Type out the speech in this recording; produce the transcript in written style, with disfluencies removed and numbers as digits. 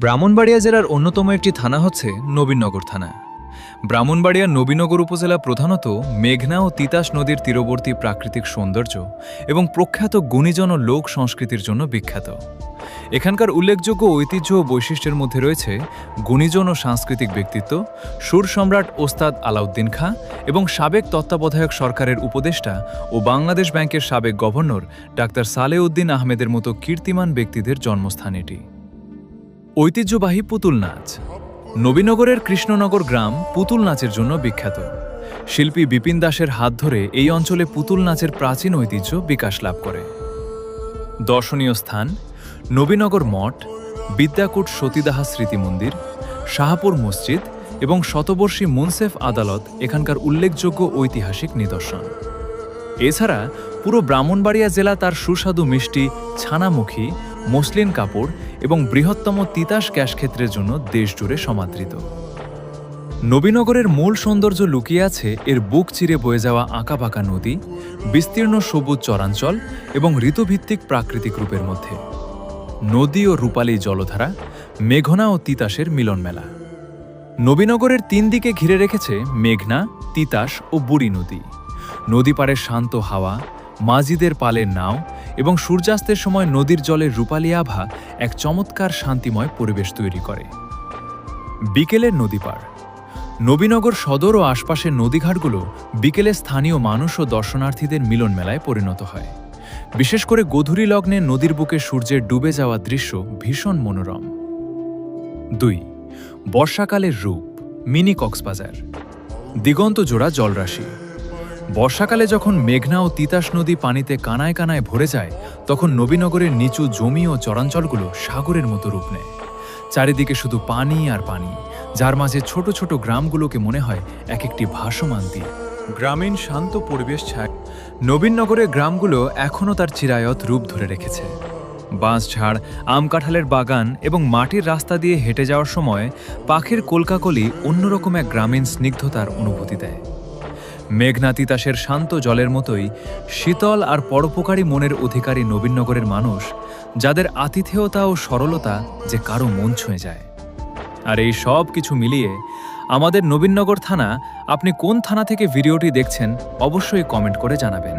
ব্রাহ্মণবাড়িয়া জেলার অন্যতম একটি থানা হচ্ছে নবীনগর থানা। ব্রাহ্মণবাড়িয়ার নবীনগর উপজেলা প্রধানত মেঘনা ও তিতাস নদীর তীরবর্তী প্রাকৃতিক সৌন্দর্য এবং প্রখ্যাত গুণীজন ও লোক সংস্কৃতির জন্য বিখ্যাত। এখানকার উল্লেখযোগ্য ঐতিহ্য ও বৈশিষ্ট্যের মধ্যে রয়েছে গুণীজন ও সাংস্কৃতিক ব্যক্তিত্ব, সুর সম্রাট ওস্তাদ আলাউদ্দিন খাঁ এবং সাবেক তত্ত্বাবধায়ক সরকারের উপদেষ্টা ও বাংলাদেশ ব্যাংকের সাবেক গভর্নর ডাক্তার সালেউদ্দিন আহমেদের মতো কীর্তিমান ব্যক্তিদের জন্মস্থান এটি। ঐতিহ্যবাহী পুতুল নাচ। নবীনগরের কৃষ্ণনগর গ্রাম পুতুল নাচের জন্য বিখ্যাত। শিল্পী বিপিন দাসের হাত ধরে এই অঞ্চলে পুতুল নাচের প্রাচীন ঐতিহ্য বিকাশ লাভ করে। দর্শনীয় স্থান: নবীনগর মঠ, বিদ্যাকূট সতীদাহা স্মৃতি মন্দির, শাহপুর মসজিদ এবং শতবর্ষী মুনসেফ আদালত এখানকার উল্লেখযোগ্য ঐতিহাসিক নিদর্শন। এছাড়া পুরো ব্রাহ্মণবাড়িয়া জেলা তার সুস্বাদু মিষ্টি, ছানামুখী, মসলিন কাপড় এবং বৃহত্তম তিতাস গ্যাস ক্ষেত্রের জন্য দেশজুড়ে সমাদৃত। নবীনগরের মূল সৌন্দর্য লুকিয়ে আছে এর বুক চিরে বয়ে যাওয়া আঁকাবাঁকা নদী, বিস্তীর্ণ সবুজ চরাঞ্চল এবং ঋতুভিত্তিক প্রাকৃতিক রূপের মধ্যে। নদী ও রূপালী জলধারা, মেঘনা ও তিতাসের মিলন মেলা। নবীনগরের তিন দিকে ঘিরে রেখেছে মেঘনা, তিতাস ও বুড়ি নদী। নদী পাড়ের শান্ত হাওয়া, মাঝিদের পালের নাও এবং সূর্যাস্তের সময় নদীর জলের রূপালী আভা এক চমৎকার শান্তিময় পরিবেশ তৈরি করে। বিকেলের নদী পাড়। নবীনগর সদর ও আশপাশের নদীঘাটগুলো বিকেলে স্থানীয় মানুষ ও দর্শনার্থীদের মিলন মেলায় পরিণত হয়। বিশেষ করে গোধূলি লগ্নে নদীর বুকে সূর্যের ডুবে যাওয়া দৃশ্য ভীষণ মনোরম। 2. বর্ষাকালের রূপ, মিনি কক্সবাজার। দিগন্ত জোড়া জলরাশি। বর্ষাকালে যখন মেঘনা ও তিতাস নদী পানিতে কানায় কানায় ভরে যায়, তখন নবীনগরের নিচু জমি ও চরাঞ্চলগুলো সাগরের মতো রূপ নেয়। চারিদিকে শুধু পানি আর পানি, যার মাঝে ছোট ছোট গ্রামগুলোকে মনে হয় এক একটি ভাসমান দ্বীপ। গ্রামীণ শান্ত পরিবেশ ছায় নবীনগরের গ্রামগুলো এখনও তার চিরায়ত রূপ ধরে রেখেছে। বাঁশঝাড়, আম কাঁঠালের বাগান এবং মাটির রাস্তা দিয়ে হেঁটে যাওয়ার সময় পাখির কলকাকলি অন্যরকম এক গ্রামীণ স্নিগ্ধতার অনুভূতি দেয়। মেঘনা তিতাসের শান্ত জলের মতোই শীতল আর পরোপকারী মনের অধিকারী নবীনগরের মানুষ, যাদের আতিথেয়তা ও সরলতা যে কারো মন ছুঁয়ে যায়। আর এই সব কিছু মিলিয়ে আমাদের নবীনগর থানা, আপনি কোন থানা থেকে ভিডিওটি দেখছেন অবশ্যই কমেন্ট করে জানাবেন।